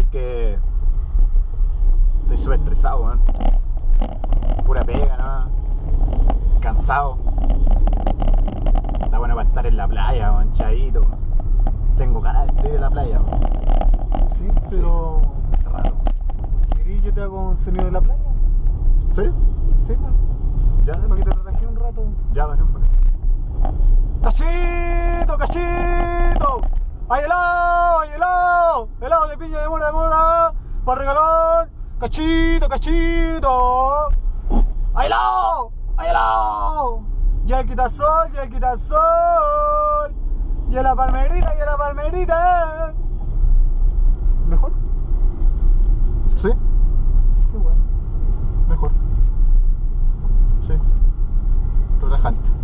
porque estoy súper estresado, weón. Pura pega, ¿no? Cansado. Está bueno para estar en la playa, manchadito. Tengo ganas de ir a la playa, weón. Sí, pero... Hace rato. Si querés yo te hago un sonido de la playa. ¿En serio? Sí, man. Ya, Para que te relajé un rato. ya, bacán, bacán. ¡Cachito, cachito! ¡Hay helado, hay helado! ¡Helado de piña de mora! ¡Para regalón! ¡Cachito, cachito! ¡Hay helado! ¡Hay helado! ¡Ya el quitasol, ya el quitasol! ¡Ya la palmerita, ya la palmerita! ¿Mejor? ¿Sí? Qué bueno. Mejor. Sí. Relajante.